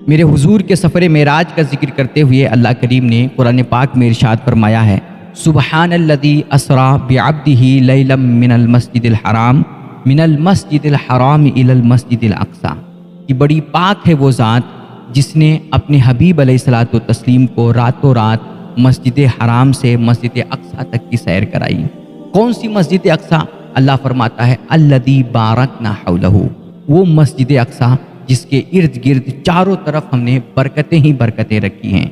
میرے حضور کے سفر معراج کا ذکر کرتے ہوئے اللہ کریم نے قرآن پاک میں ارشاد فرمایا ہے، سبحان الذی اسری بعبدہ لیلا من المسجد الحرام الی المسجد الاقصی، کہ بڑی پاک ہے وہ ذات جس نے اپنے حبیب علیہ الصلوۃ والتسلیم کو راتوں رات مسجد حرام سے مسجد اقصی تک کی سیر کرائی۔ کون سی مسجد اقصی؟ اللہ فرماتا ہے الذی بارکنا حولہ، وہ مسجد اقصی جس کے ارد گرد چاروں طرف ہم نے برکتیں ہی برکتیں رکھی ہیں۔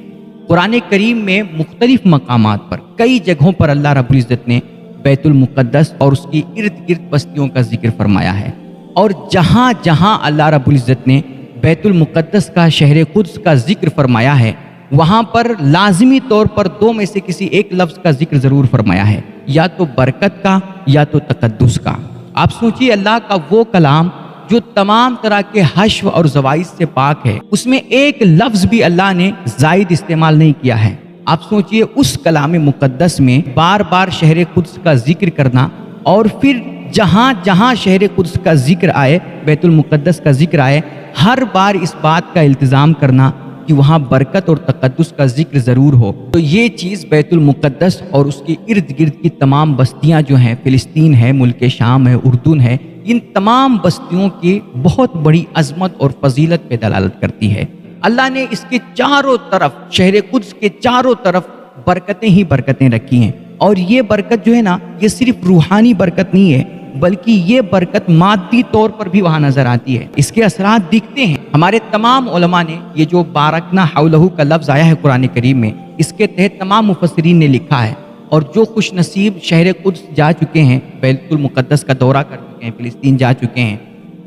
قرآن کریم میں مختلف مقامات پر کئی جگہوں پر اللہ رب العزت نے بیت المقدس اور اس کی ارد گرد بستیوں کا ذکر فرمایا ہے، اور جہاں جہاں اللہ رب العزت نے بیت المقدس کا شہر قدس کا ذکر فرمایا ہے، وہاں پر لازمی طور پر دو میں سے کسی ایک لفظ کا ذکر ضرور فرمایا ہے، یا تو برکت کا یا تو تقدس کا۔ آپ سوچئے اللہ کا وہ کلام جو تمام طرح کے حشو اور زوائد سے پاک ہے، اس میں ایک لفظ بھی اللہ نے زائد استعمال نہیں کیا ہے۔ آپ سوچئے اس کلام مقدس میں بار بار شہر قدس کا ذکر کرنا، اور پھر جہاں جہاں شہر قدس کا ذکر آئے، بیت المقدس کا ذکر آئے، ہر بار اس بات کا التزام کرنا کہ وہاں برکت اور تقدس کا ذکر ضرور ہو۔ تو یہ چیز بیت المقدس اور اس کے ارد گرد کی تمام بستیاں جو ہیں، فلسطین ہے، ملک شام ہے، اردن ہے، ان تمام بستیوں کی بہت بڑی عظمت اور فضیلت پہ دلالت کرتی ہے۔ اللہ نے اس کے چاروں طرف، شہر قدس کے چاروں طرف برکتیں ہی برکتیں رکھی ہیں، اور یہ برکت جو ہے نا، یہ صرف روحانی برکت نہیں ہے، بلکہ یہ برکت مادی طور پر بھی وہاں نظر آتی ہے، اس کے اثرات دکھتے ہیں۔ ہمارے تمام علماء نے یہ جو بارکنا حولہ کا لفظ آیا ہے قرآن کریم میں، اس کے تحت تمام مفسرین نے لکھا ہے، اور جو خوش نصیب شہر قدس جا چکے ہیں، بیت المقدس کا دورہ کر چکے ہیں، فلسطین جا چکے ہیں،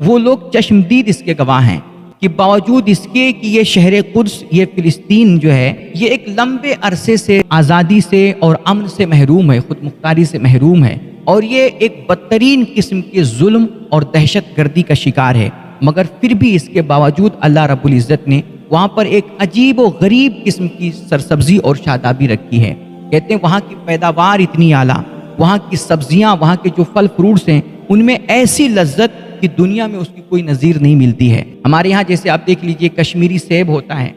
وہ لوگ چشمدید اس کے گواہ ہیں کہ باوجود اس کے کہ یہ شہر قدس، یہ فلسطین جو ہے، یہ ایک لمبے عرصے سے آزادی سے اور امن سے محروم ہے، خود مختاری سے محروم ہے، اور یہ ایک بدترین قسم کے ظلم اور دہشت گردی کا شکار ہے، مگر پھر بھی اس کے باوجود اللہ رب العزت نے وہاں پر ایک عجیب و غریب قسم کی سرسبزی اور شادابی رکھی ہے۔ کہتے ہیں وہاں کی پیداوار اتنی اعلیٰ، وہاں کی سبزیاں، وہاں کے جو پھل فروٹس ہیں، ان میں ایسی لذت کہ دنیا میں اس کی کوئی نظیر نہیں ملتی ہے۔ ہمارے یہاں جیسے آپ دیکھ لیجئے کشمیری سیب ہوتا ہے،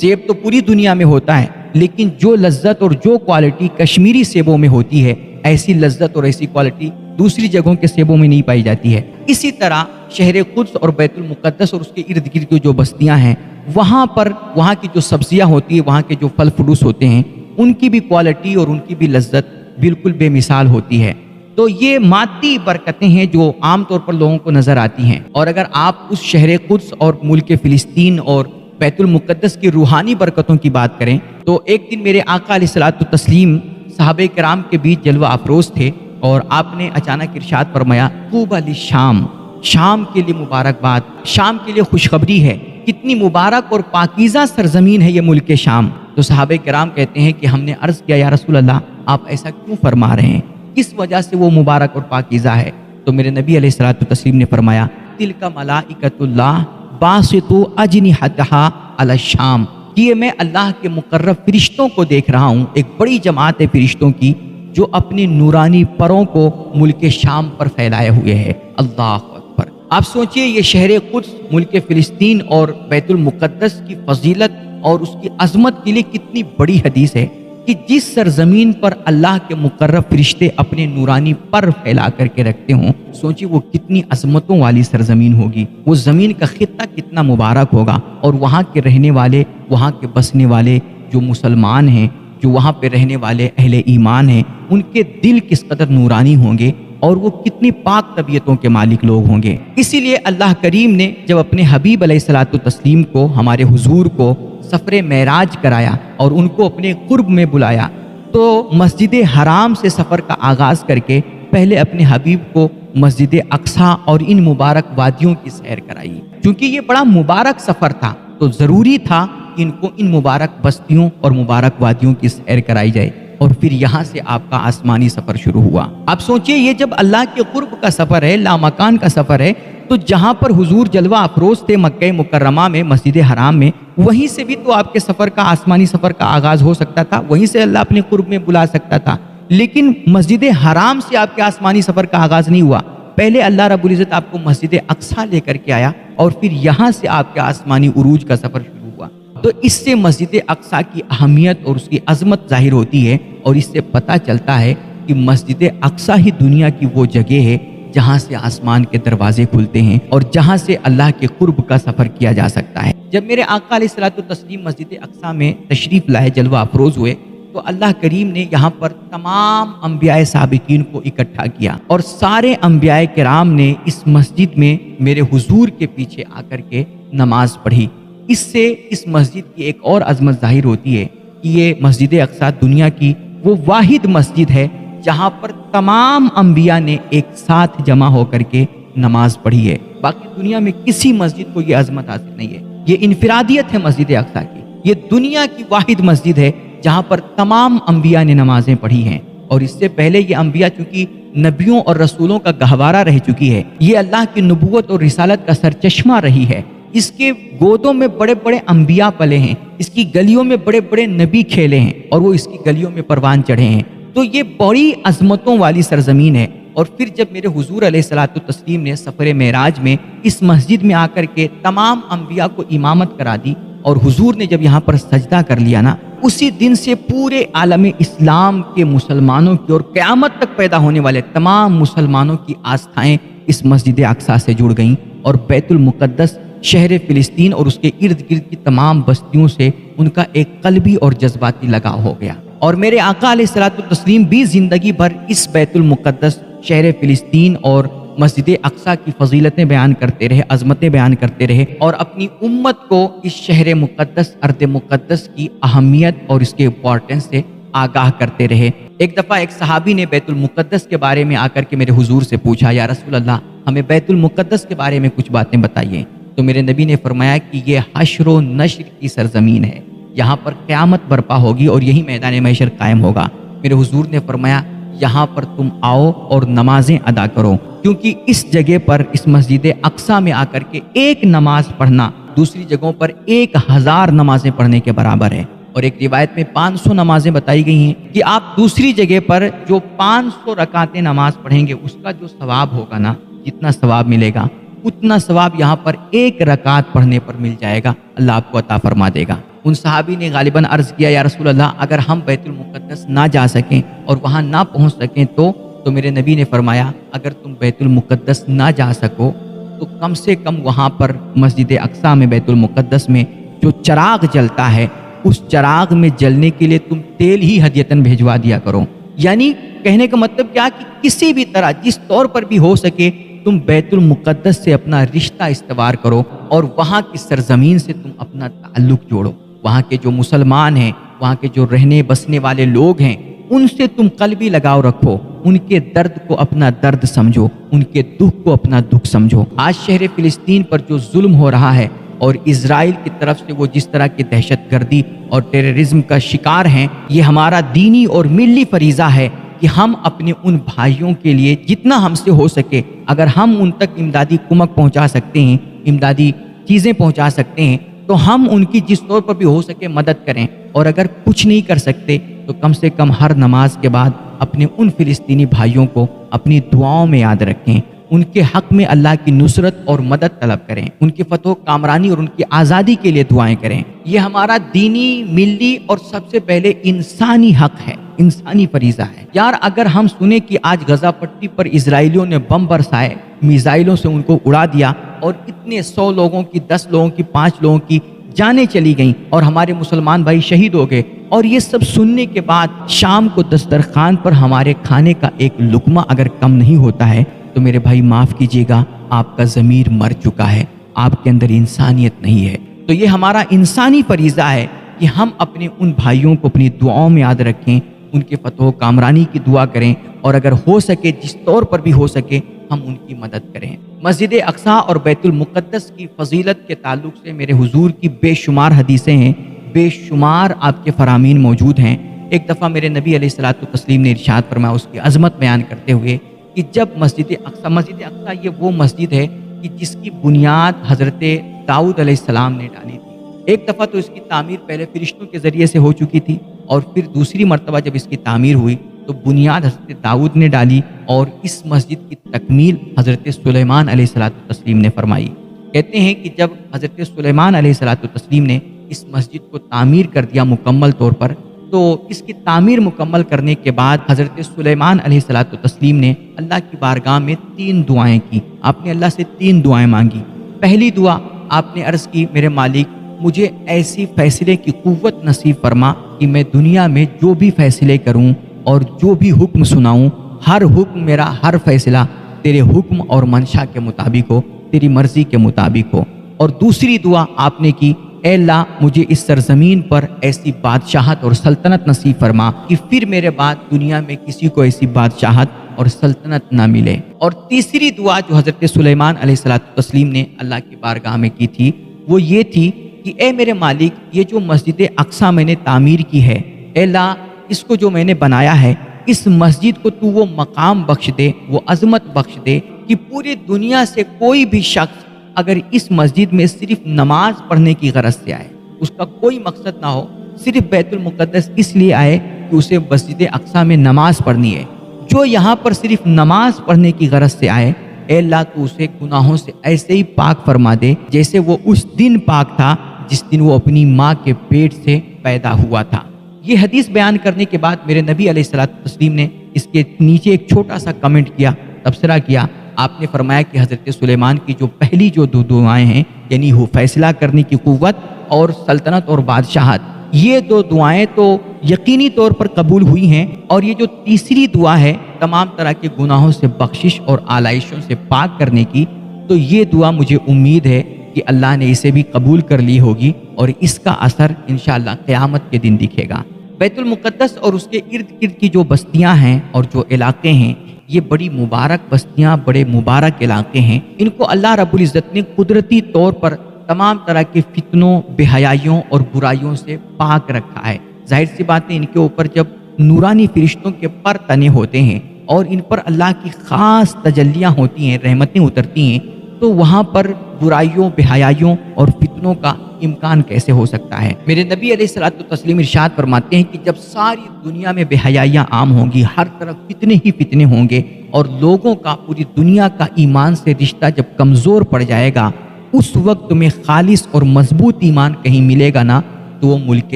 سیب تو پوری دنیا میں ہوتا ہے، لیکن جو لذت اور جو کوالٹی کشمیری سیبوں میں ہوتی ہے، ایسی لذت اور ایسی کوالٹی دوسری جگہوں کے سیبوں میں نہیں پائی جاتی ہے۔ اسی طرح شہر قدس اور بیت المقدس اور اس کے ارد گرد کی جو بستیاں ہیں، وہاں پر وہاں کی جو سبزیاں ہوتی ہیں، وہاں کے جو پھل فروٹس ہوتے ہیں، ان کی بھی کوالٹی اور ان کی بھی لذت بالکل بے مثال ہوتی ہے۔ تو یہ مادی برکتیں ہیں جو عام طور پر لوگوں کو نظر آتی ہیں، اور اگر آپ اس شہر قدس اور ملک فلسطین اور بیت المقدس کی روحانی برکتوں کی بات کریں تو ایک دن میرے آقا علیہ الصلوۃ والتسلیم صحابہ کرام کے بیچ جلوہ افروز تھے، اور آپ نے اچانک ارشاد فرمایا طوبی للشام، شام کے لیے مبارکباد، شام کے لیے خوشخبری ہے، کتنی مبارک اور پاکیزہ سرزمین ہے یہ ملک شام۔ تو صحابہ کرام کہتے ہیں کہ ہم نے عرض کیا یا رسول اللہ، آپ ایسا کیوں فرما رہے ہیں، کس وجہ سے وہ مبارک اور پاکیزہ ہے؟ تو میرے نبی علیہ الصلوۃ والتسلیم نے فرمایا تلک ملائکۃ اللہ باسطوا اجنحتہا علی الشام، یہ میں اللہ کے مقرب فرشتوں کو دیکھ رہا ہوں، ایک بڑی جماعت ہے فرشتوں کی جو اپنی نورانی پروں کو ملک شام پر پھیلائے ہوئے ہے۔ اللہ اکبر! آپ سوچئے یہ شہر قدس، ملک فلسطین اور بیت المقدس کی فضیلت اور اس کی عظمت کے لیے کتنی بڑی حدیث ہے کہ جس سرزمین پر اللہ کے مقرب فرشتے اپنے نورانی پر پھیلا کر کے رکھتے ہوں، سوچیے وہ کتنی عظمتوں والی سرزمین ہوگی، وہ زمین کا خطہ کتنا مبارک ہوگا، اور وہاں کے رہنے والے، وہاں کے بسنے والے جو مسلمان ہیں، جو وہاں پہ رہنے والے اہل ایمان ہیں، ان کے دل کس قدر نورانی ہوں گے، اور وہ کتنی پاک طبیعتوں کے مالک لوگ ہوں گے۔ اسی لیے اللہ کریم نے جب اپنے حبیب علیہ الصلوۃ والتسلیم کو، ہمارے حضور کو سفر معراج کرایا اور ان کو اپنے قرب میں بلایا، تو مسجد حرام سے سفر کا آغاز کر کے پہلے اپنے حبیب کو مسجد اقصی اور ان مبارک وادیوں کی سیر کرائی۔ چونکہ یہ بڑا مبارک سفر تھا تو ضروری تھا کہ ان کو ان مبارک بستیوں اور مبارک وادیوں کی سیر کرائی جائے، اور پھر یہاں سے آپ کا آسمانی سفر شروع ہوا۔ آپ سوچئے یہ جب اللہ کے قرب کا سفر ہے، لامکان کا سفر ہے، تو جہاں پر حضور جلوہ افروز تھے مکہ مکرمہ میں، مسجد حرام میں، وہیں سے بھی تو آپ کے سفر کا، آسمانی سفر کا آغاز ہو سکتا تھا، وہیں سے اللہ اپنے قرب میں بلا سکتا تھا، لیکن مسجد حرام سے آپ کے آسمانی سفر کا آغاز نہیں ہوا۔ پہلے اللہ رب العزت آپ کو مسجد اقصی لے کر کے آیا، اور پھر یہاں سے آپ کے آسمانی عروج کا سفر شروع ہوا۔ تو اس سے مسجد اقصیٰ کی اہمیت اور اس کی عظمت ظاہر ہوتی ہے، اور اس سے پتہ چلتا ہے کہ مسجد اقصیٰ ہی دنیا کی وہ جگہ ہے جہاں سے آسمان کے دروازے کھلتے ہیں اور جہاں سے اللہ کے قرب کا سفر کیا جا سکتا ہے۔ جب میرے آقا علیہ الصلوۃ والتسلیم مسجد اقصیٰ میں تشریف لائے، جلوہ افروز ہوئے، تو اللہ کریم نے یہاں پر تمام انبیاء سابقین کو اکٹھا کیا، اور سارے انبیاء کرام نے اس مسجد میں میرے حضور کے پیچھے آ کر کے نماز پڑھی۔ اس سے اس مسجد کی ایک اور عظمت ظاہر ہوتی ہے کہ یہ مسجد اقصیٰ دنیا کی وہ واحد مسجد ہے جہاں پر تمام انبیاء نے ایک ساتھ جمع ہو کر کے نماز پڑھی ہے۔ باقی دنیا میں کسی مسجد کو یہ عظمت حاصل نہیں ہے، یہ انفرادیت ہے مسجد اقصیٰ کی۔ یہ دنیا کی واحد مسجد ہے جہاں پر تمام انبیاء نے نمازیں پڑھی ہیں، اور اس سے پہلے یہ انبیاء چونکہ نبیوں اور رسولوں کا گہوارہ رہ چکی ہے، یہ اللہ کی نبوت اور رسالت کا سرچشمہ رہی ہے۔ اس کے گودوں میں بڑے بڑے انبیاء پلے ہیں، اس کی گلیوں میں بڑے بڑے نبی کھیلے ہیں، اور وہ اس کی گلیوں میں پروان چڑھے ہیں۔ تو یہ بڑی عظمتوں والی سرزمین ہے۔ اور پھر جب میرے حضور علیہ الصلوۃ والتسلیم نے سفر معراج میں اس مسجد میں آ کر کے تمام انبیاء کو امامت کرا دی، اور حضور نے جب یہاں پر سجدہ کر لیا نا، اسی دن سے پورے عالم اسلام کے مسلمانوں کی اور قیامت تک پیدا ہونے والے تمام مسلمانوں کی آستھائیں اس مسجد اقصیٰ سے جڑ گئیں، اور بیت المقدس شہر فلسطین اور اس کے ارد گرد کی تمام بستیوں سے ان کا ایک قلبی اور جذباتی لگاؤ ہو گیا۔ اور میرے آقا علیہ الصلوۃ والتسلیم بھی زندگی بھر اس بیت المقدس شہر فلسطین اور مسجد اقصیٰ کی فضیلتیں بیان کرتے رہے، عظمتیں بیان کرتے رہے، اور اپنی امت کو اس شہر مقدس، ارض مقدس کی اہمیت اور اس کے امپورٹنس سے آگاہ کرتے رہے۔ ایک دفعہ ایک صحابی نے بیت المقدس کے بارے میں آ کر کے میرے حضور سے پوچھا، یا رسول اللہ ہمیں بیت المقدس کے بارے میں کچھ باتیں بتائیے۔ تو میرے نبی نے فرمایا کہ یہ حشر و نشر کی سرزمین ہے، یہاں پر قیامت برپا ہوگی اور یہی میدان محشر قائم ہوگا۔ میرے حضور نے فرمایا یہاں پر تم آؤ اور نمازیں ادا کرو، کیونکہ اس جگہ پر، اس مسجد اقصیٰ میں آ کر کے ایک نماز پڑھنا دوسری جگہوں پر 1000 نمازیں پڑھنے کے برابر ہے۔ اور ایک روایت میں 500 نمازیں بتائی گئی ہیں کہ آپ دوسری جگہ پر جو 500 رکعتیں نماز پڑھیں گے، اس کا جو ثواب ہوگا نا، جتنا ثواب ملے گا اتنا ثواب یہاں پر ایک رکعت پڑھنے پر مل جائے گا، اللہ آپ کو عطا فرما دے گا۔ ان صحابی نے غالباً عرض کیا، یا رسول اللہ اگر ہم بیت المقدس نہ جا سکیں اور وہاں نہ پہنچ سکیں تو میرے نبی نے فرمایا اگر تم بیت المقدس نہ جا سکو تو کم سے کم وہاں پر مسجد اقصیٰ میں، بیت المقدس میں جو چراغ جلتا ہے، اس چراغ میں جلنے کے لیے تم تیل ہی ہدیتاً بھیجوا دیا کرو۔ یعنی کہنے کا مطلب کیا کہ کسی بھی طرح، جس طور پر بھی ہو سکے، تم بیت المقدس سے اپنا رشتہ استوار کرو اور وہاں کی سرزمین سے تم اپنا تعلق جوڑو۔ وہاں کے جو مسلمان ہیں، وہاں کے جو رہنے بسنے والے لوگ ہیں، ان سے تم قلبی لگاؤ رکھو، ان کے درد کو اپنا درد سمجھو، ان کے دکھ کو اپنا دکھ سمجھو۔ آج شہر فلسطین پر جو ظلم ہو رہا ہے اور اسرائیل کی طرف سے وہ جس طرح کی دہشت گردی اور ٹیررزم کا شکار ہیں، یہ ہمارا دینی اور ملی فریضہ ہے کہ ہم اپنے ان بھائیوں کے لیے جتنا ہم سے ہو سکے، اگر ہم ان تک امدادی کمک پہنچا سکتے ہیں، امدادی چیزیں پہنچا سکتے ہیں، تو ہم ان کی جس طور پر بھی ہو سکے مدد کریں۔ اور اگر کچھ نہیں کر سکتے تو کم سے کم ہر نماز کے بعد اپنے ان فلسطینی بھائیوں کو اپنی دعاؤں میں یاد رکھیں، ان کے حق میں اللہ کی نصرت اور مدد طلب کریں، ان کی فتح و کامرانی اور ان کی آزادی کے لیے دعائیں کریں۔ یہ ہمارا دینی، ملی اور سب سے پہلے انسانی حق ہے، انسانی فریضہ ہے۔ یار اگر ہم سنیں کہ آج غزہ پٹی پر اسرائیلیوں نے بم برسائے، میزائلوں سے ان کو اڑا دیا، اور اتنے 100 لوگوں کی، 10 لوگوں کی، 5 لوگوں کی جانیں چلی گئیں اور ہمارے مسلمان بھائی شہید ہو گئے، اور یہ سب سننے کے بعد شام کو دسترخوان پر ہمارے کھانے کا ایک لقمہ اگر کم نہیں ہوتا ہے تو میرے بھائی معاف کیجیے گا، آپ کا ضمیر مر چکا ہے، آپ کے اندر انسانیت نہیں ہے۔ تو یہ ہمارا انسانی فریضہ ہے کہ ہم اپنے ان بھائیوں کو اپنی دعاؤں میں یاد رکھیں، ان کے فتح و کامرانی کی دعا کریں، اور اگر ہو سکے، جس طور پر بھی ہو سکے، ہم ان کی مدد کریں۔ مسجد اقصیٰ اور بیت المقدس کی فضیلت کے تعلق سے میرے حضور کی بے شمار حدیثیں ہیں، بے شمار آپ کے فرامین موجود ہیں۔ ایک دفعہ میرے نبی علیہ الصلوۃ والتسلیم نے ارشاد فرمایا اس کی عظمت بیان کرتے ہوئے کہ جب مسجد اقصیٰ یہ وہ مسجد ہے کہ جس کی بنیاد حضرت داؤد علیہ السلام نے ڈالی تھی۔ ایک دفعہ تو اس کی تعمیر پہلے فرشتوں کے ذریعے سے ہو چکی تھی، اور پھر دوسری مرتبہ جب اس کی تعمیر ہوئی تو بنیاد حضرت داؤد نے ڈالی، اور اس مسجد کی تکمیل حضرت سلیمان علیہ الصلوۃ والتسلیم نے فرمائی۔ کہتے ہیں کہ جب حضرت سلیمان علیہ الصلوۃ والتسلیم نے اس مسجد کو تعمیر کر دیا مکمل طور پر۔ تو اس کی تعمیر مکمل کرنے کے بعد حضرت سلیمان علیہ الصلوۃ والتسلیم نے اللہ کی بارگاہ میں 3 دعائیں کی۔ آپ نے اللہ سے 3 دعائیں مانگی۔ پہلی دعا آپ نے عرض کی، میرے مالک مجھے ایسی فیصلے کی قوت نصیب فرما کہ میں دنیا میں جو بھی فیصلے کروں اور جو بھی حکم سناؤں، ہر حکم میرا، ہر فیصلہ تیرے حکم اور منشا کے مطابق ہو، تیری مرضی کے مطابق ہو۔ اور دوسری دعا آپ نے کی، اے اللہ مجھے اس سرزمین پر ایسی بادشاہت اور سلطنت نصیب فرما کہ پھر میرے بعد دنیا میں کسی کو ایسی بادشاہت اور سلطنت نہ ملے۔ اور تیسری دعا جو حضرت سلیمان علیہ الصلوۃ والتسلیم نے اللہ کی بارگاہ میں کی تھی وہ یہ تھی کہ اے میرے مالک یہ جو مسجد اقصی میں نے تعمیر کی ہے، اے اللہ اس کو جو میں نے بنایا ہے، اس مسجد کو تو وہ مقام بخش دے، وہ عظمت بخش دے کہ پوری دنیا سے کوئی بھی شخص اگر اس مسجد میں صرف نماز پڑھنے کی غرض سے آئے، اس کا کوئی مقصد نہ ہو، صرف بیت المقدس اس لیے آئے کہ اسے مسجد اقصی میں نماز پڑھنی ہے، جو یہاں پر صرف نماز پڑھنے کی غرض سے آئے، اے اللہ تو اسے گناہوں سے ایسے ہی پاک فرما دے جیسے وہ اس دن پاک تھا جس دن وہ اپنی ماں کے پیٹ سے پیدا ہوا تھا۔ یہ حدیث بیان کرنے کے بعد میرے نبی علیہ الصلوۃ والتسلیم نے اس کے نیچے ایک چھوٹا سا کمنٹ کیا، تبصرہ کیا۔ آپ نے فرمایا کہ حضرت سلیمان کی جو پہلی جو 2 دعائیں ہیں، یعنی وہ فیصلہ کرنے کی قوت اور سلطنت اور بادشاہت، یہ 2 دعائیں تو یقینی طور پر قبول ہوئی ہیں، اور یہ جو تیسری دعا ہے تمام طرح کے گناہوں سے بخشش اور آلائشوں سے پاک کرنے کی، تو یہ دعا مجھے امید ہے کہ اللہ نے اسے بھی قبول کر لی ہوگی اور اس کا اثر انشاءاللہ قیامت کے دن دکھے گا۔ بیت المقدس اور اس کے ارد گرد کی جو بستیاں ہیں اور جو علاقے ہیں، یہ بڑی مبارک بستیاں، بڑے مبارک علاقے ہیں۔ ان کو اللہ رب العزت نے قدرتی طور پر تمام طرح کے فتنوں، بے حیائیوں اور برائیوں سے پاک رکھا ہے۔ ظاہر سی بات ہے ان کے اوپر جب نورانی فرشتوں کے پر تنے ہوتے ہیں اور ان پر اللہ کی خاص تجلیاں ہوتی ہیں، رحمتیں اترتی ہیں، تو وہاں پر برائیوں، بے حیائیوں اور فتنوں کا امکان کیسے ہو سکتا ہے؟ میرے نبی علیہ الصلوۃ والتسلیم ارشاد فرماتے ہیں کہ جب ساری دنیا میں بے حیائیاں عام ہوں گی، ہر طرف فتنے ہی فتنے ہوں گے، اور لوگوں کا، پوری دنیا کا ایمان سے رشتہ جب کمزور پڑ جائے گا، اس وقت تمہیں خالص اور مضبوط ایمان کہیں ملے گا نا، تو وہ ملک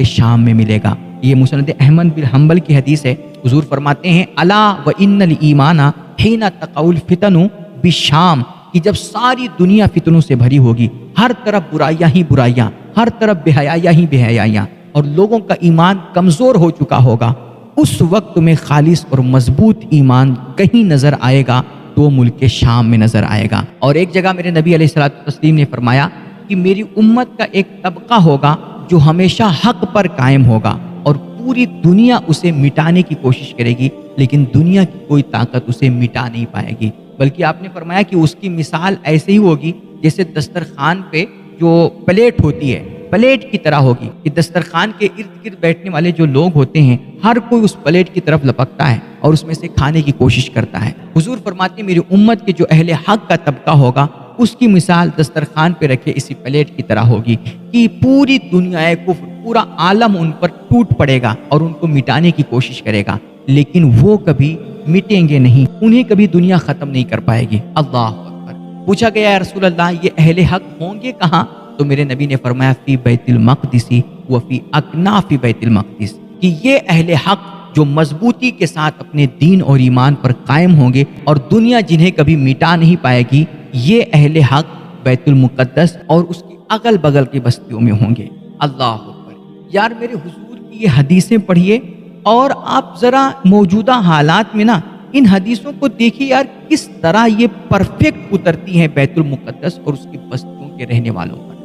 شام میں ملے گا۔ یہ مسند احمد بن حنبل کی حدیث ہے۔ حضور فرماتے ہیں الا وان الایمان حین تقع الفتن بالشام، کہ جب ساری دنیا فتنوں سے بھری ہوگی، ہر طرف برائیاں ہی برائیاں، ہر طرف بے حیائیاں ہی بے حیائیاں، اور لوگوں کا ایمان کمزور ہو چکا ہوگا، اس وقت تمہیں خالص اور مضبوط ایمان کہیں نظر آئے گا تو وہ ملک شام میں نظر آئے گا۔ اور ایک جگہ میرے نبی علیہ الصلوۃ والتسلیم نے فرمایا کہ میری امت کا ایک طبقہ ہوگا جو ہمیشہ حق پر قائم ہوگا، اور پوری دنیا اسے مٹانے کی کوشش کرے گی، لیکن دنیا کی کوئی طاقت اسے مٹا نہیں پائے گی۔ بلکہ آپ نے فرمایا کہ اس کی مثال ایسے ہی ہوگی جیسے دسترخوان پہ جو پلیٹ ہوتی ہے، پلیٹ کی طرح ہوگی کہ دسترخوان کے ارد گرد بیٹھنے والے جو لوگ ہوتے ہیں، ہر کوئی اس پلیٹ کی طرف لپکتا ہے اور اس میں سے کھانے کی کوشش کرتا ہے۔ حضور فرماتے ہیں میری امت کے جو اہل حق کا طبقہ ہوگا، اس کی مثال دسترخوان پہ رکھے اسی پلیٹ کی طرح ہوگی کہ پوری دنیا کفر، پورا عالم ان پر ٹوٹ پڑے گا اور ان کو مٹانے کی کوشش کرے گا، لیکن وہ کبھی مٹیں گے نہیں، انہیں کبھی دنیا ختم نہیں کر پائے گی۔ اللہ اکبر۔ پوچھا گیا یا رسول اللہ یہ اہل حق ہوں گے کہاں؟ تو میرے نبی نے فرمایا فی بیت المقدس وفی اکناف بیت المقدس، کہ یہ اہل حق جو مضبوطی کے ساتھ اپنے دین اور ایمان پر قائم ہوں گے اور دنیا جنہیں کبھی مٹا نہیں پائے گی، یہ اہل حق بیت المقدس اور اس کی اگل بغل کی بستیوں میں ہوں گے۔ اللہ اکبر۔ یار میرے حضور کی یہ حدیثیں پڑھیے اور آپ ذرا موجودہ حالات میں نا ان حدیثوں کو دیکھیے یار، کس طرح یہ پرفیکٹ اترتی ہیں بیت المقدس اور اس کی بستیوں کے رہنے والوں پر۔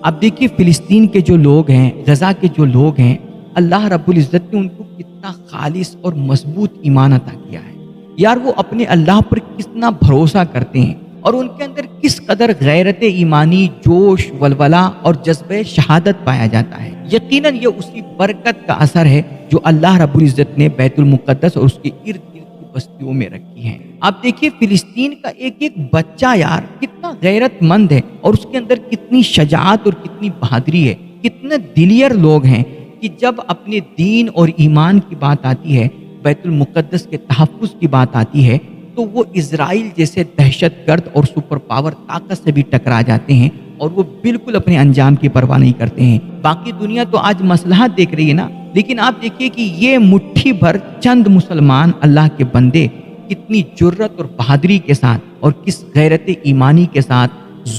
اب دیکھیے فلسطین کے جو لوگ ہیں، غزہ کے جو لوگ ہیں، اللہ رب العزت نے ان کو کتنا خالص اور مضبوط ایمان عطا کیا ہے۔ یار وہ اپنے اللہ پر کتنا بھروسہ کرتے ہیں اور ان کے اندر کس قدر غیرت ایمانی، جوش، ولولہ اور جذبہ شہادت پایا جاتا ہے۔ یقیناً یہ اسی برکت کا اثر ہے جو اللہ رب العزت نے بیت المقدس اور اس کے ارد گرد کی بستیوں میں رکھی ہیں۔ آپ دیکھیے فلسطین کا ایک ایک بچہ یار کتنا غیرت مند ہے، اور اس کے اندر کتنی شجاعت اور کتنی بہادری ہے، کتنے دلیر لوگ ہیں کہ جب اپنے دین اور ایمان کی بات آتی ہے، بیت المقدس کے تحفظ کی بات آتی ہے، تو وہ اسرائیل جیسے دہشت گرد اور سپر پاور طاقت سے بھی ٹکرا جاتے ہیں اور وہ بالکل اپنے انجام کی پرواہ نہیں کرتے ہیں۔ باقی دنیا تو آج مصلحت دیکھ رہی ہے نا، لیکن آپ دیکھیے کہ یہ مٹھی بھر چند مسلمان اللہ کے بندے کتنی جرت اور بہادری کے ساتھ اور کس غیرت ایمانی کے ساتھ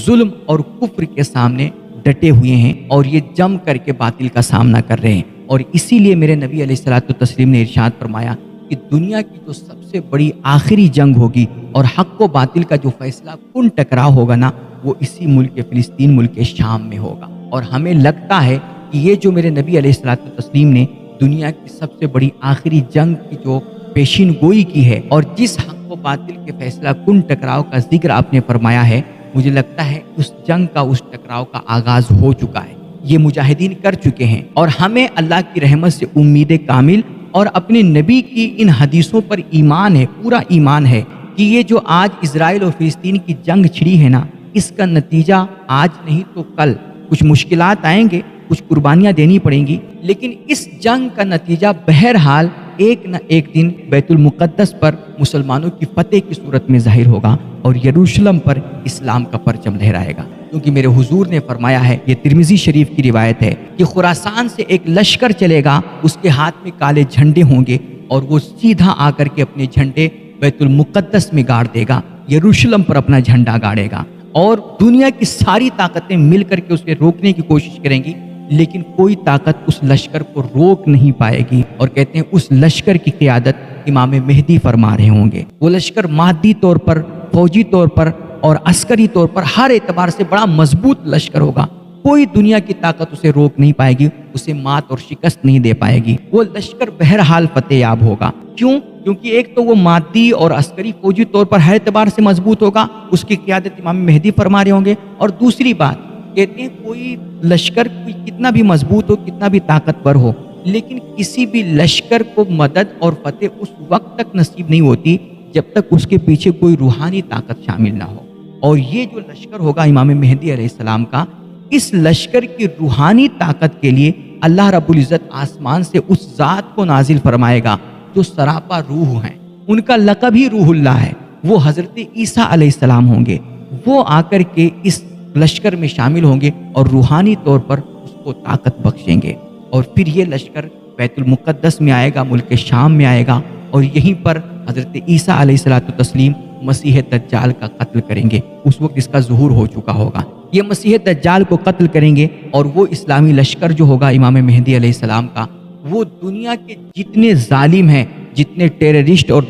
ظلم اور کفر کے سامنے ڈٹے ہوئے ہیں اور یہ جم کر کے باطل کا سامنا کر رہے ہیں۔ اور اسی لیے میرے نبی علیہ الصلوۃ والتسلیم نے ارشاد فرمایا کہ دنیا کی جو سب سے بڑی آخری جنگ ہوگی اور حق و باطل کا جو فیصلہ کن ٹکراؤ ہوگا نا، وہ اسی ملک فلسطین، ملک شام میں ہوگا۔ اور ہمیں لگتا ہے کہ یہ جو میرے نبی علیہ الصلوۃ والتسلیم نے دنیا کی سب سے بڑی آخری جنگ کی جو پیشین گوئی کی ہے اور جس حق و باطل کے فیصلہ کن ٹکراؤ کا ذکر آپ نے فرمایا ہے، مجھے لگتا ہے اس جنگ کا، اس ٹکراؤ کا آغاز ہو چکا ہے، یہ مجاہدین کر چکے ہیں۔ اور ہمیں اللہ کی رحمت سے امید کامل اور اپنے نبی کی ان حدیثوں پر ایمان ہے، پورا ایمان ہے کہ یہ جو آج اسرائیل اور فلسطین کی جنگ چھڑی ہے نا، اس کا نتیجہ آج نہیں تو کل کچھ مشکلات آئیں گے، کچھ قربانیاں دینی پڑیں گی، لیکن اس جنگ کا نتیجہ بہرحال ایک نہ ایک دن بیت المقدس پر مسلمانوں کی فتح کی صورت میں ظاہر ہوگا اور یروشلم پر اسلام کا پرچم لہرائے گا۔ کیونکہ میرے حضور نے فرمایا ہے، یہ ترمذی شریف کی روایت ہے کہ خراسان سے ایک لشکر چلے گا، اس کے ہاتھ میں کالے جھنڈے ہوں گے اور وہ سیدھا آ کر کے اپنے جھنڈے بیت المقدس میں گاڑ دے گا، یروشلم پر اپنا جھنڈا گاڑے گا، اور دنیا کی ساری طاقتیں مل کر کے اسے روکنے کی کوشش کریں گی، لیکن کوئی طاقت اس لشکر کو روک نہیں پائے گی۔ اور کہتے ہیں اس لشکر کی قیادت امام مہدی فرما رہے ہوں گے۔ وہ لشکر مادی طور پر، فوجی طور پر اور عسکری طور پر ہر اعتبار سے بڑا مضبوط لشکر ہوگا، کوئی دنیا کی طاقت اسے روک نہیں پائے گی، اسے مات اور شکست نہیں دے پائے گی۔ وہ لشکر بہرحال فتح یاب ہوگا۔ کیوں؟ کیونکہ ایک تو وہ مادی اور عسکری فوجی طور پر ہر اعتبار سے مضبوط ہوگا، اس کی قیادت امام مہدی فرما رہے ہوں گے، اور دوسری بات کہتے ہیں کوئی لشکر کتنا بھی مضبوط ہو، کتنا بھی طاقتور ہو، لیکن کسی بھی لشکر کو مدد اور فتح اس وقت تک نصیب نہیں ہوتی جب تک اس کے پیچھے کوئی روحانی طاقت شامل نہ ہو۔ اور یہ جو لشکر ہوگا امام مہدی علیہ السلام کا، اس لشکر کی روحانی طاقت کے لیے اللہ رب العزت آسمان سے اس ذات کو نازل فرمائے گا جو سراپا روح ہیں، ان کا لقب ہی روح اللہ ہے، وہ حضرت عیسیٰ علیہ السلام ہوں گے۔ وہ آ کر کے اس لشکر میں شامل ہوں گے اور روحانی طور پر اس کو طاقت بخشیں گے، اور پھر یہ لشکر بیت المقدس میں آئے گا، ملک شام میں آئے گا، اور یہیں پر حضرت عیسیٰ علیہ الصلوۃ والتسلیم مسیح دجال کا قتل کریں گے۔ اس وقت اس کا ظہور ہو چکا ہوگا۔ یہ مسیح دجال کو قتل کریں گے، اور وہ اسلامی لشکر جو ہوگا امام مہدی علیہ السلام کا، وہ دنیا کے جتنے ظالم ہیں، جتنے ٹیررسٹ اور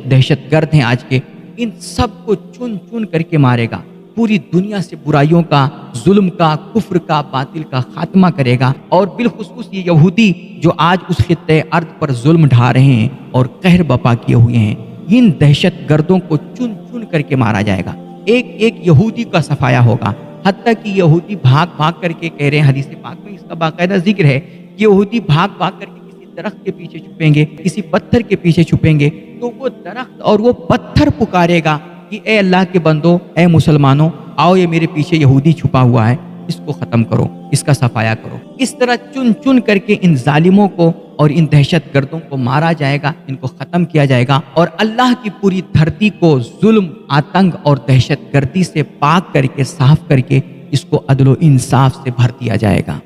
دہشت گرد ہیں آج کے، ان سب کو چن چن کر کے مارے گا، پوری دنیا سے برائیوں کا، ظلم کا، کفر کا، باطل کا خاتمہ کرے گا۔ اور بالخصوص یہ یہودی جو آج اس خطے ارض پر ظلم ڈھا رہے ہیں اور قہر بپا کیے ہوئے ہیں، ان دہشت گردوں کو چن چن کر کے مارا جائے گا۔ ایک ایک یہودی کا صفایا ہوگا، حتیٰ کہ یہودی بھاگ بھاگ کر کے، کہہ رہے ہیں حدیث پاک میں اس کا باقاعدہ ذکر ہے، یہودی بھاگ بھاگ کر کے کسی درخت کے پیچھے چھپیں گے، کسی پتھر کے پیچھے چھپیں گے، تو وہ درخت اور وہ پتھر پکارے گا کہ اے اللہ کے بندو، اے مسلمانوں، آؤ یہ میرے پیچھے یہودی چھپا ہوا ہے، اس کو ختم کرو، اس کا صفایا کرو۔ اس طرح چن چن کر کے ان ظالموں کو اور ان دہشت گردوں کو مارا جائے گا، ان کو ختم کیا جائے گا، اور اللہ کی پوری دھرتی کو ظلم، آتنک اور دہشت گردی سے پاک کر کے، صاف کر کے، اس کو عدل و انصاف سے بھر دیا جائے گا۔